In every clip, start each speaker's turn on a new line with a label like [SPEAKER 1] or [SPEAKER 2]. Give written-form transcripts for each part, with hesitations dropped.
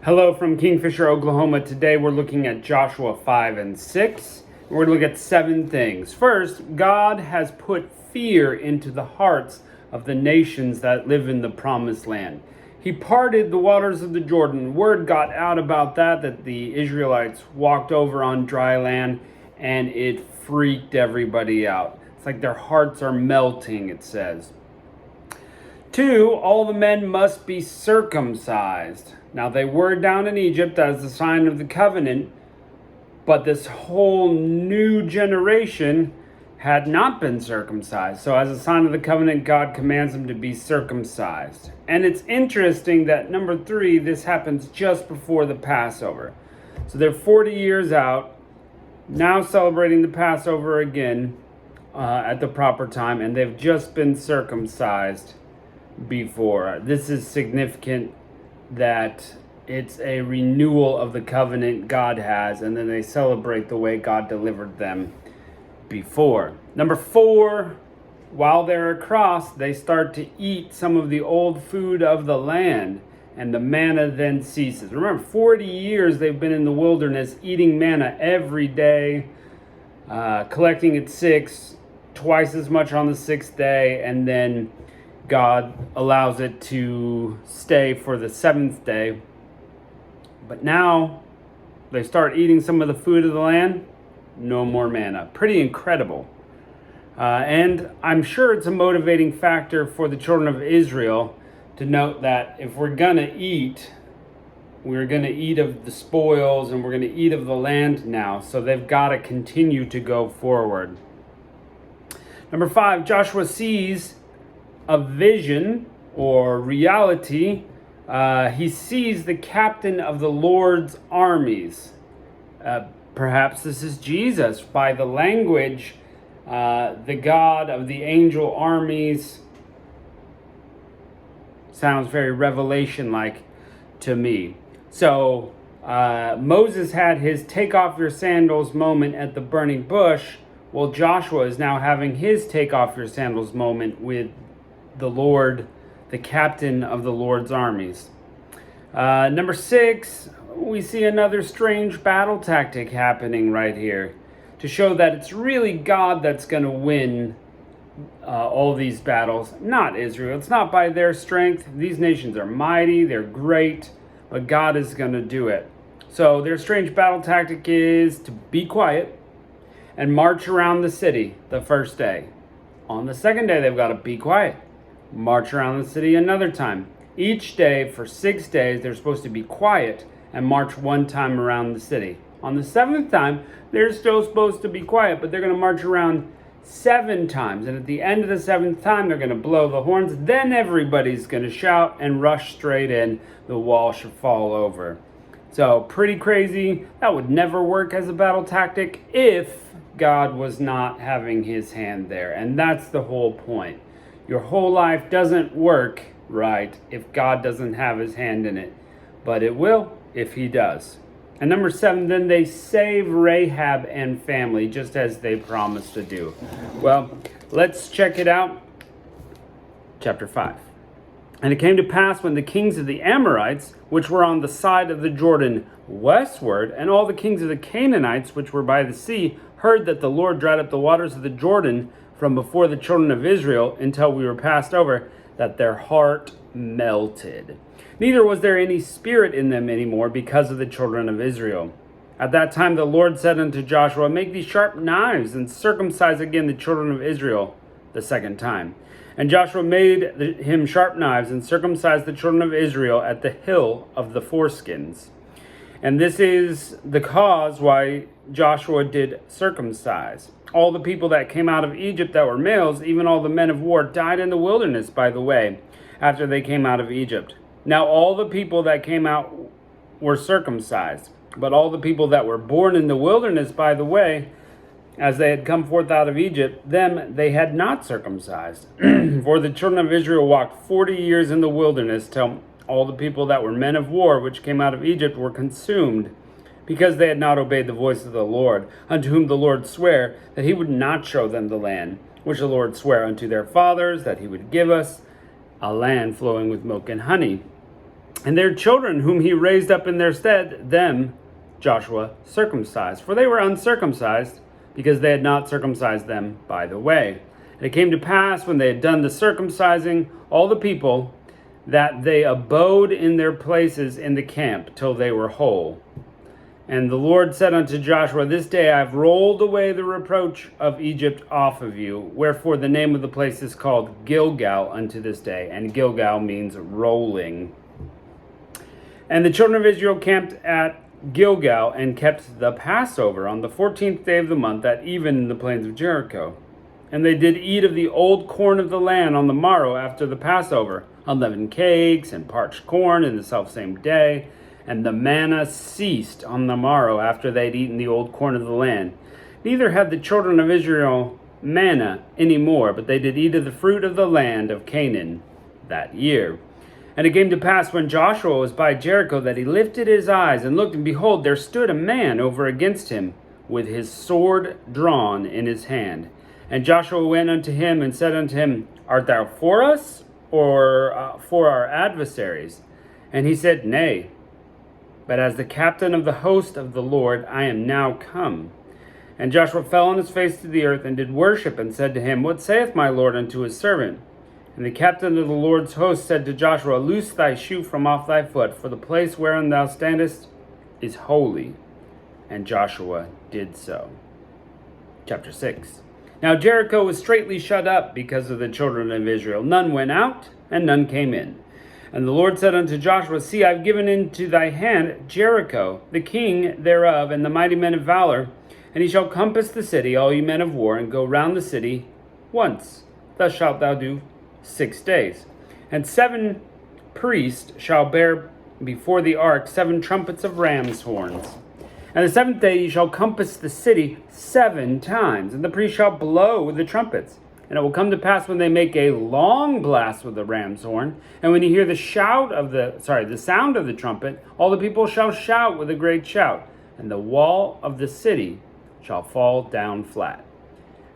[SPEAKER 1] Hello from Kingfisher, Oklahoma. Today we're looking at Joshua 5 and 6. We're going to look at 7 things. First, God has put fear into the hearts of the nations that live in the promised land. He parted the waters of the Jordan. Word got out about that the Israelites walked over on dry land, and it freaked everybody out. It's like their hearts are melting, it says. 2, all the men must be circumcised. Now, they were down in Egypt as a sign of the covenant, but this whole new generation had not been circumcised. So as a sign of the covenant, God commands them to be circumcised. And it's interesting that number 3, this happens just before the Passover. So they're 40 years out, now celebrating the Passover again at the proper time, and they've just been circumcised before. This is significant that it's a renewal of the covenant God has, and then they celebrate the way God delivered them before. Number 4, while they're across, they start to eat some of the old food of the land, and the manna then ceases. Remember, 40 years they've been in the wilderness eating manna every day, collecting at 6, twice as much on the 6th day, and then God allows it to stay for the 7th day. But now they start eating some of the food of the land. No more manna. Pretty incredible. And I'm sure it's a motivating factor for the children of Israel to note that if we're going to eat, we're going to eat of the spoils and we're going to eat of the land now. So they've got to continue to go forward. Number 5, Joshua sees a vision or reality. He sees the captain of the Lord's armies. Perhaps this is Jesus. By the language, the God of the angel armies sounds very Revelation-like to me. So Moses had his take off your sandals moment at the burning bush. Well, Joshua is now having his take off your sandals moment with the Lord, the captain of the Lord's armies. Number 6, we see another strange battle tactic happening right here to show that it's really God that's going to win all these battles, not Israel. It's not by their strength. These nations are mighty, they're great, but God is going to do it. So their strange battle tactic is to be quiet and march around the city the first day. On the second day, they've got to be quiet. March around the city another time. Each day for 6 days, they're supposed to be quiet and march one time around the city. On the 7th time, they're still supposed to be quiet, but they're going to march around 7 times. And at the end of the 7th time, they're going to blow the horns. Then everybody's going to shout and rush straight in. The wall should fall over. So pretty crazy. That would never work as a battle tactic if God was not having his hand there. And that's the whole point. Your whole life doesn't work right if God doesn't have his hand in it. But it will if he does. And number 7, then they save Rahab and family, just as they promised to do. Well, let's check it out. Chapter 5. And it came to pass when the kings of the Amorites, which were on the side of the Jordan westward, and all the kings of the Canaanites, which were by the sea, heard that the Lord dried up the waters of the Jordan from before the children of Israel until we were passed over, that their heart melted. Neither was there any spirit in them anymore because of the children of Israel. At that time the Lord said unto Joshua, make these sharp knives and circumcise again the children of Israel the second time. And Joshua made him sharp knives and circumcised the children of Israel at the hill of the foreskins. And this is the cause why Joshua did circumcise. All the people that came out of Egypt that were males, even all the men of war, died in the wilderness by the way, after they came out of Egypt. Now all the people that came out were circumcised, but all the people that were born in the wilderness by the way, as they had come forth out of Egypt, them they had not circumcised. For the children of Israel walked 40 years in the wilderness, till all the people that were men of war, which came out of Egypt, were consumed, because they had not obeyed the voice of the Lord, unto whom the Lord sware that he would not show them the land, which the Lord sware unto their fathers, that he would give us, a land flowing with milk and honey. And their children, whom he raised up in their stead, them Joshua circumcised. For they were uncircumcised, because they had not circumcised them by the way. And it came to pass, when they had done the circumcising, all the people, that they abode in their places in the camp till they were whole. And the Lord said unto Joshua, This day I have rolled away the reproach of Egypt off of you. Wherefore the name of the place is called Gilgal unto this day. And Gilgal means rolling. And the children of Israel camped at Gilgal and kept the Passover on the 14th day of the month at even in the plains of Jericho. And they did eat of the old corn of the land on the morrow after the Passover, unleavened cakes and parched corn in the selfsame day. And the manna ceased on the morrow after they had eaten the old corn of the land. Neither had the children of Israel manna any more, but they did eat of the fruit of the land of Canaan that year. And it came to pass, when Joshua was by Jericho, that he lifted his eyes and looked, and behold, there stood a man over against him, with his sword drawn in his hand. And Joshua went unto him and said unto him, Art thou for us, or for our adversaries? And he said, Nay, but as the captain of the host of the Lord I am now come. And Joshua fell on his face to the earth, and did worship, and said to him, What saith my Lord unto his servant? And the captain of the Lord's host said to Joshua, Loose thy shoe from off thy foot, for the place wherein thou standest is holy. And Joshua did so. Chapter 6. Now Jericho was straitly shut up because of the children of Israel. None went out, and none came in. And the Lord said unto Joshua, See, I have given into thy hand Jericho, the king thereof, and the mighty men of valor. And he shall compass the city, all ye men of war, and go round the city once. Thus shalt thou do 6 days. And 7 priests shall bear before the ark 7 trumpets of ram's horns. And the 7th day ye shall compass the city 7 times, and the priests shall blow with the trumpets. And it will come to pass, when they make a long blast with the ram's horn, and when you hear the sound of the trumpet, all the people shall shout with a great shout, and the wall of the city shall fall down flat.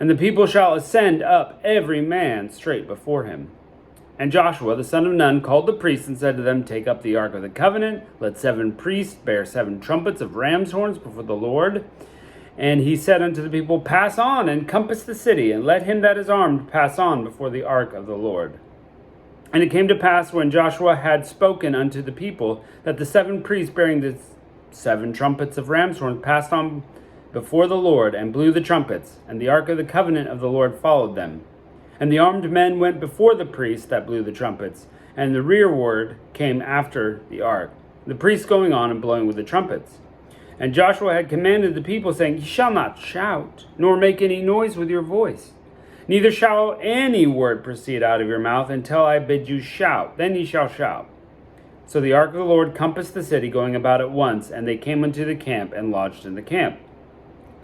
[SPEAKER 1] And the people shall ascend up, every man straight before him. And Joshua the son of Nun called the priests, and said to them, Take up the ark of the covenant. Let 7 priests bear 7 trumpets of ram's horns before the Lord. And he said unto the people, Pass on, and compass the city, and let him that is armed pass on before the ark of the Lord. And it came to pass, when Joshua had spoken unto the people, that the 7 priests bearing the 7 trumpets of ram's horns passed on before the Lord, and blew the trumpets, and the ark of the covenant of the Lord followed them. And the armed men went before the priests that blew the trumpets, and the rearward came after the ark, the priests going on and blowing with the trumpets. And Joshua had commanded the people, saying, Ye shall not shout, nor make any noise with your voice, neither shall any word proceed out of your mouth until I bid you shout. Then ye shall shout. So the ark of the Lord compassed the city, going about at once, and they came unto the camp and lodged in the camp.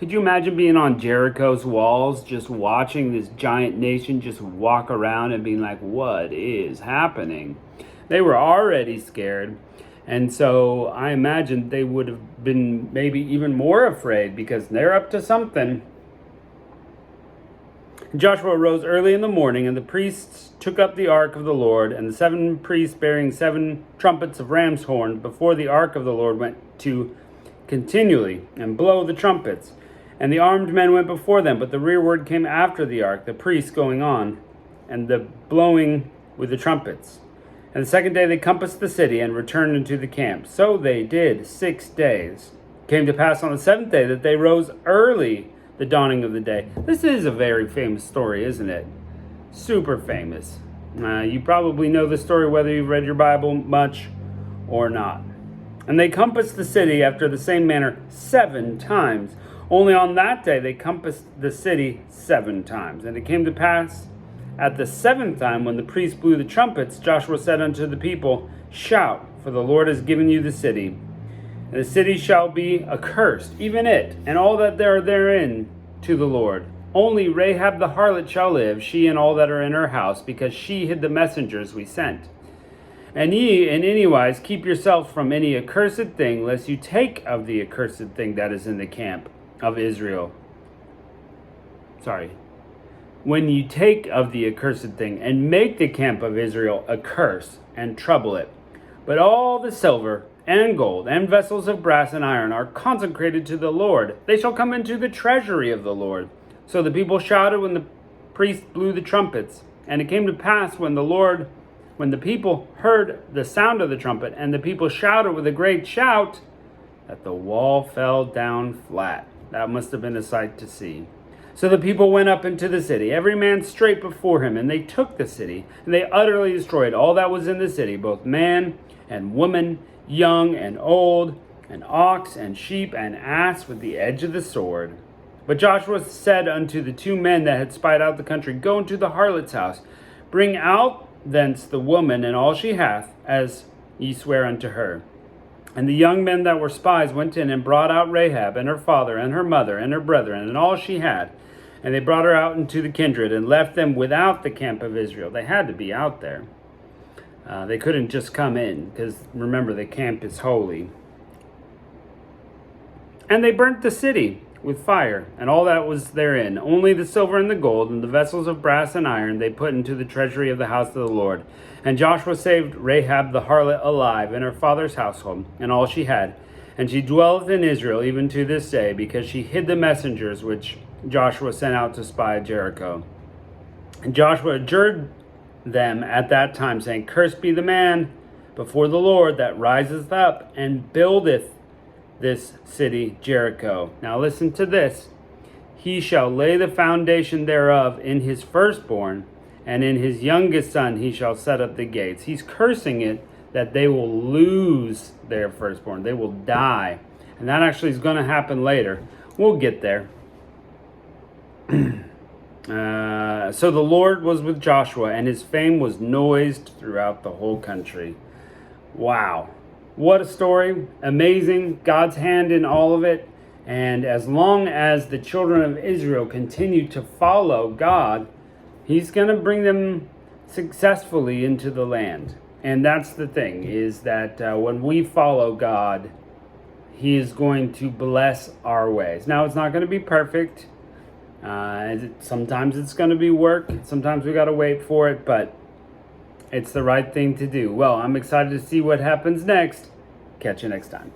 [SPEAKER 1] Could you imagine being on Jericho's walls, just watching this giant nation just walk around and being like, what is happening? They were already scared. And so I imagine they would have been maybe even more afraid, because they're up to something. Joshua arose early in the morning, and the priests took up the ark of the Lord, and the 7 priests bearing 7 trumpets of ram's horn before the ark of the Lord went to continually and blow the trumpets. And the armed men went before them, but the rearward came after the ark, the priests going on, and the blowing with the trumpets. And the 2nd day they compassed the city, and returned into the camp. So they did 6 days. It came to pass on the 7th day that they rose early, the dawning of the day. This is a very famous story, isn't it? Super famous. You probably know the story whether you've read your Bible much or not. And they compassed the city after the same manner 7 times. Only on that day they compassed the city 7 times. And it came to pass at the 7th time, when the priests blew the trumpets, Joshua said unto the people, Shout, for the Lord has given you the city. And the city shall be accursed, even it, and all that there are therein, to the Lord. Only Rahab the harlot shall live, she and all that are in her house, because she hid the messengers we sent. And ye in any wise keep yourself from any accursed thing, lest you take of the accursed thing that is in the camp of Israel. When you take of the accursed thing, and make the camp of Israel a curse, and trouble it, But all the silver and gold and vessels of brass and iron are consecrated to the Lord. They shall come into the treasury of the Lord. So the people shouted when the priest blew the trumpets. And it came to pass when the people heard the sound of the trumpet, and the people shouted with a great shout, that the wall fell down flat. That must have been a sight to see. So the people went up into the city, every man straight before him, and they took the city, and they utterly destroyed all that was in the city, both man and woman, young and old, and ox and sheep and ass, with the edge of the sword. But Joshua said unto the two men that had spied out the country, Go into the harlot's house, bring out thence the woman and all she hath, as ye swear unto her. And the young men that were spies went in and brought out Rahab and her father and her mother and her brethren and all she had. And they brought her out into the kindred and left them without the camp of Israel. They had to be out there. They couldn't just come in, because remember, the camp is holy. And they burnt the city with fire, and all that was therein. Only the silver and the gold, and the vessels of brass and iron, they put into the treasury of the house of the Lord. And Joshua saved Rahab the harlot alive, and her father's household, and all she had. And she dwelleth in Israel even to this day, because she hid the messengers which Joshua sent out to spy Jericho. And Joshua adjured them at that time, saying, Cursed be the man before the Lord that riseth up and buildeth this city Jericho. Now listen to this. He shall lay the foundation thereof in his firstborn, and in his youngest son he shall set up the gates. He's cursing it that they will lose their firstborn. They will die. And that actually is going to happen later. We'll get there. So the Lord was with Joshua, and his fame was noised throughout the whole country. Wow. What a story. Amazing. God's hand in all of it. And as long as the children of Israel continue to follow God, he's going to bring them successfully into the land. And that's the thing, is that when we follow God, he is going to bless our ways. Now, it's not going to be perfect. Sometimes it's going to be work. Sometimes we got to wait for it, but it's the right thing to do. Well, I'm excited to see what happens next. Catch you next time.